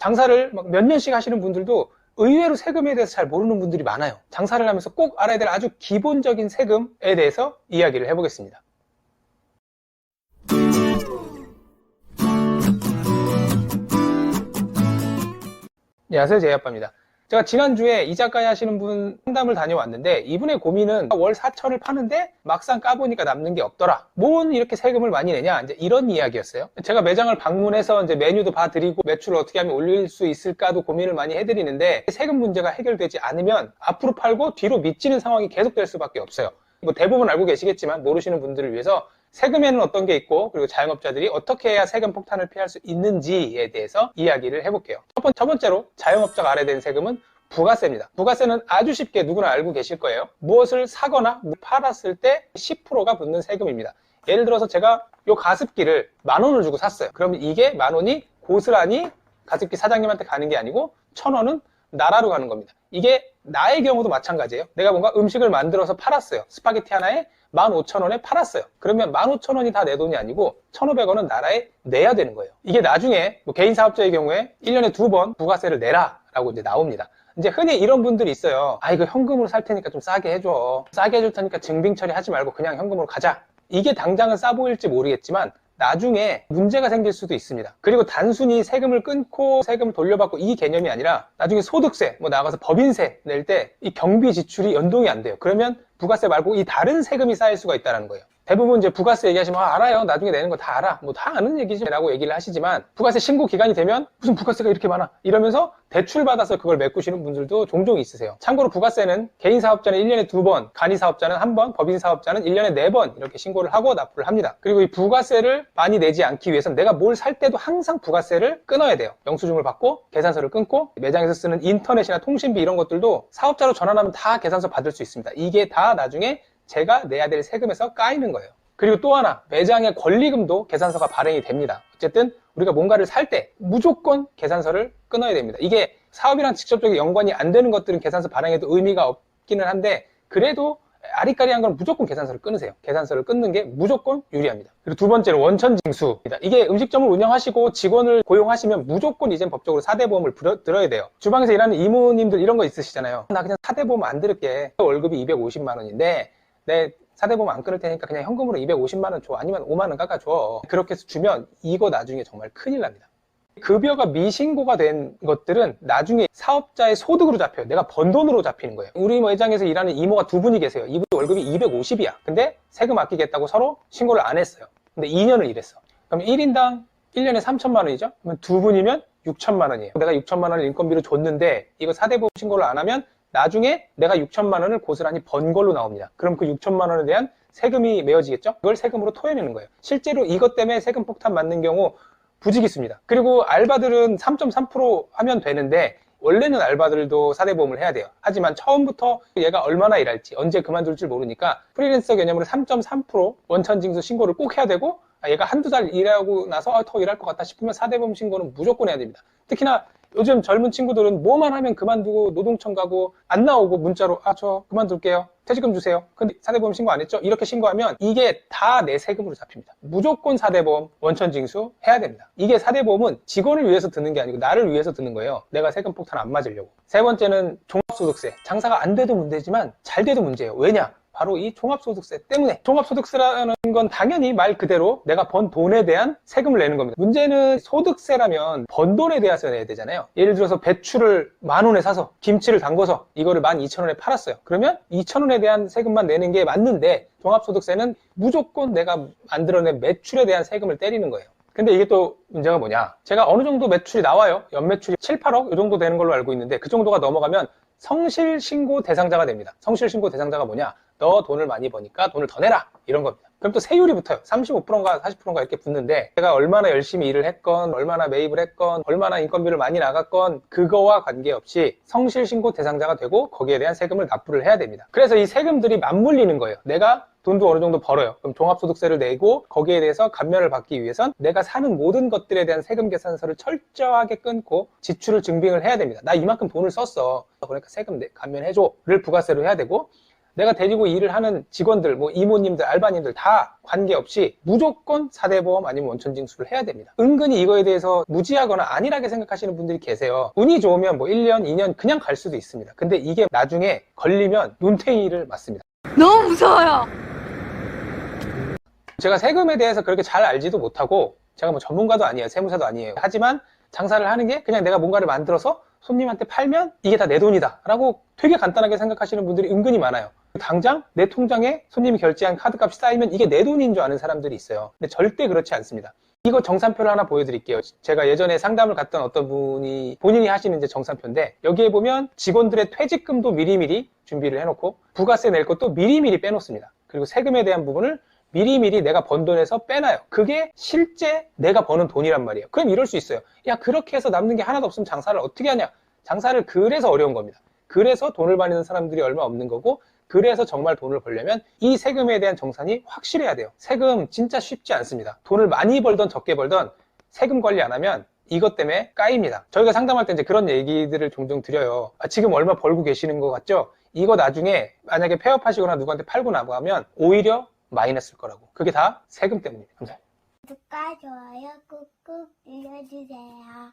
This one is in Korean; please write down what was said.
장사를 막 몇 년씩 하시는 분들도 의외로 세금에 대해서 잘 모르는 분들이 많아요. 장사를 하면서 꼭 알아야 될 아주 기본적인 세금에 대해서 이야기를 해보겠습니다. 안녕하세요, 제이아빠입니다. 제가 지난주에 이자카이 하시는 분 상담을 다녀왔는데 이분의 고민은 월 4천을 파는데 막상 까보니까 남는 게 없더라. 뭔 이렇게 세금을 많이 내냐? 이제 이런 이야기였어요. 제가 매장을 방문해서 이제 메뉴도 봐드리고 매출을 어떻게 하면 올릴 수 있을까도 고민을 많이 해드리는데 세금 문제가 해결되지 않으면 앞으로 팔고 뒤로 미치는 상황이 계속될 수밖에 없어요. 뭐 대부분 알고 계시겠지만 모르시는 분들을 위해서 세금에는 어떤 게 있고 그리고 자영업자들이 어떻게 해야 세금 폭탄을 피할 수 있는지에 대해서 이야기를 해볼게요. 첫 번째로 자영업자가 알아야 되는 세금은 부가세입니다. 부가세는 아주 쉽게 누구나 알고 계실 거예요. 무엇을 사거나 팔았을 때 10%가 붙는 세금입니다. 예를 들어서 제가 이 가습기를 10,000원을 주고 샀어요. 그러면 이게 10,000원이 고스란히 가습기 사장님한테 가는 게 아니고 1,000원은 나라로 가는 겁니다. 이게 나의 경우도 마찬가지예요. 내가 뭔가 음식을 만들어서 팔았어요. 스파게티 하나에 15,000원에 팔았어요. 그러면 15,000원이 다 내 돈이 아니고 1,500원은 나라에 내야 되는 거예요. 이게 나중에 뭐 개인 사업자의 경우에 1년에 2번 부가세를 내라 라고 이제 나옵니다. 이제 흔히 이런 분들이 있어요. 아, 이거 현금으로 살 테니까 좀 싸게 해줘. 싸게 해줄 테니까 증빙 처리하지 말고 그냥 현금으로 가자. 이게 당장은 싸 보일지 모르겠지만 나중에 문제가 생길 수도 있습니다. 그리고 단순히 세금을 끊고 세금을 돌려받고 이 개념이 아니라 나중에 소득세, 뭐 나가서 법인세 낼 때 이 경비 지출이 연동이 안 돼요. 그러면 부가세 말고 이 다른 세금이 쌓일 수가 있다는 거예요. 대부분 이제 부가세 얘기하시면 알아요. 나중에 내는 거 다 알아. 뭐 다 아는 얘기지 라고 얘기를 하시지만 부가세 신고 기간이 되면 무슨 부가세가 이렇게 많아 이러면서 대출 받아서 그걸 메꾸시는 분들도 종종 있으세요. 참고로 부가세는 개인 사업자는 1년에 2번, 간이 사업자는 1번, 법인 사업자는 1년에 4번 이렇게 신고를 하고 납부를 합니다. 그리고 이 부가세를 많이 내지 않기 위해서는 내가 뭘 살 때도 항상 부가세를 끊어야 돼요. 영수증을 받고 계산서를 끊고 매장에서 쓰는 인터넷이나 통신비 이런 것들도 사업자로 전환하면 다 계산서 받을 수 있습니다. 이게 다 나중에 제가 내야 될 세금에서 까이는 거예요. 그리고 또 하나, 매장의 권리금도 계산서가 발행이 됩니다. 어쨌든 우리가 뭔가를 살 때 무조건 계산서를 끊어야 됩니다. 이게 사업이랑 직접적인 연관이 안 되는 것들은 계산서 발행에도 의미가 없기는 한데 그래도 아리까리한 건 무조건 계산서를 끊으세요. 계산서를 끊는 게 무조건 유리합니다. 그리고 두 번째는 원천징수입니다. 이게 음식점을 운영하시고 직원을 고용하시면 무조건 이젠 법적으로 4대 보험을 들어야 돼요. 주방에서 일하는 이모님들 이런 거 있으시잖아요. 나 그냥 4대 보험 안 들을게. 월급이 250만 원인데 내 4대 보험 안 끊을 테니까 그냥 현금으로 250만 원 줘. 아니면 5만 원 깎아줘. 그렇게 해서 주면 이거 나중에 정말 큰일 납니다. 급여가 미신고가 된 것들은 나중에 사업자의 소득으로 잡혀요. 내가 번 돈으로 잡히는 거예요. 우리 매장에서 일하는 이모가 2분이 계세요. 이분 월급이 250이야. 근데 세금 아끼겠다고 서로 신고를 안 했어요. 근데 2년을 일했어. 그럼 1인당 1년에 3천만 원이죠? 그러면 2분이면 6천만 원이에요. 내가 6천만 원을 인건비로 줬는데 이거 4대 보험 신고를 안 하면 나중에 내가 6천만 원을 고스란히 번 걸로 나옵니다. 그럼 그 6천만 원에 대한 세금이 메어지겠죠? 그걸 세금으로 토해내는 거예요. 실제로 이것 때문에 세금 폭탄 맞는 경우 부지기수입니다. 그리고 알바들은 3.3% 하면 되는데 원래는 알바들도 4대 보험을 해야 돼요. 하지만 처음부터 얘가 얼마나 일할지 언제 그만둘지 모르니까 프리랜서 개념으로 3.3% 원천징수 신고를 꼭 해야 되고 얘가 한두 달 일하고 나서 더 일할 것 같다 싶으면 4대 보험 신고는 무조건 해야 됩니다. 특히나 요즘 젊은 친구들은 뭐만 하면 그만두고 노동청 가고 안 나오고 문자로 저 그만둘게요. 퇴직금 주세요. 근데 4대 보험 신고 안 했죠? 이렇게 신고하면 이게 다 내 세금으로 잡힙니다. 무조건 4대 보험 원천징수 해야 됩니다. 이게 4대 보험은 직원을 위해서 드는 게 아니고 나를 위해서 드는 거예요. 내가 세금 폭탄 안 맞으려고. 세 번째는 종합소득세. 장사가 안 돼도 문제지만 잘 돼도 문제예요. 왜냐? 바로 이 종합소득세 때문에. 종합소득세라는 건 당연히 말 그대로 내가 번 돈에 대한 세금을 내는 겁니다. 문제는 소득세라면 번 돈에 대해서 내야 되잖아요. 예를 들어서 배추를 10,000원에 사서 김치를 담궈서 이거를 12,000원에 팔았어요. 그러면 2,000원에 대한 세금만 내는 게 맞는데 종합소득세는 무조건 내가 만들어낸 매출에 대한 세금을 때리는 거예요. 근데 이게 또 문제가 뭐냐? 제가 어느 정도 매출이 나와요. 연매출이 7, 8억 이 정도 되는 걸로 알고 있는데 그 정도가 넘어가면 성실신고 대상자가 됩니다. 성실신고 대상자가 뭐냐? 너 돈을 많이 버니까 돈을 더 내라 이런 겁니다. 그럼 또 세율이 붙어요. 35%인가 40%인가 이렇게 붙는데 내가 얼마나 열심히 일을 했건 얼마나 매입을 했건 얼마나 인건비를 많이 나갔건 그거와 관계없이 성실신고 대상자가 되고 거기에 대한 세금을 납부를 해야 됩니다. 그래서 이 세금들이 맞물리는 거예요. 내가 돈도 어느 정도 벌어요. 그럼 종합소득세를 내고 거기에 대해서 감면을 받기 위해선 내가 사는 모든 것들에 대한 세금 계산서를 철저하게 끊고 지출을 증빙을 해야 됩니다. 나 이만큼 돈을 썼어. 그러니까 세금 감면해줘를 부가세로 해야 되고 내가 데리고 일을 하는 직원들, 뭐 이모님들, 알바님들 다 관계없이 무조건 4대 보험 아니면 원천징수를 해야 됩니다. 은근히 이거에 대해서 무지하거나 안일하게 생각하시는 분들이 계세요. 운이 좋으면 뭐 1년, 2년 그냥 갈 수도 있습니다. 근데 이게 나중에 걸리면 눈탱이를 맞습니다. 너무 무서워요. 제가 세금에 대해서 그렇게 잘 알지도 못하고 제가 뭐 전문가도 아니에요. 세무사도 아니에요. 하지만 장사를 하는 게 그냥 내가 뭔가를 만들어서 손님한테 팔면 이게 다 내 돈이다 라고 되게 간단하게 생각하시는 분들이 은근히 많아요. 당장 내 통장에 손님이 결제한 카드값이 쌓이면 이게 내 돈인 줄 아는 사람들이 있어요. 근데 절대 그렇지 않습니다. 이거 정산표를 하나 보여드릴게요. 제가 예전에 상담을 갔던 어떤 분이 본인이 하시는 이제 정산표인데 여기에 보면 직원들의 퇴직금도 미리미리 준비를 해놓고 부가세 낼 것도 미리미리 빼놓습니다. 그리고 세금에 대한 부분을 미리미리 내가 번 돈에서 빼놔요. 그게 실제 내가 버는 돈이란 말이에요. 그럼 이럴 수 있어요. 야, 그렇게 해서 남는 게 하나도 없으면 장사를 어떻게 하냐? 장사를 그래서 어려운 겁니다. 그래서 돈을 받는 사람들이 얼마 없는 거고, 그래서 정말 돈을 벌려면 이 세금에 대한 정산이 확실해야 돼요. 세금 진짜 쉽지 않습니다. 돈을 많이 벌던 적게 벌던 세금 관리 안 하면 이것 때문에 까입니다. 저희가 상담할 때 이제 그런 얘기들을 종종 드려요. 지금 얼마 벌고 계시는 것 같죠? 이거 나중에 만약에 폐업하시거나 누구한테 팔고 나가면 오히려 마이너스일 거라고. 그게 다 세금 때문입니다. 감사합니다. 구독과 좋아요 꾹꾹 눌러주세요.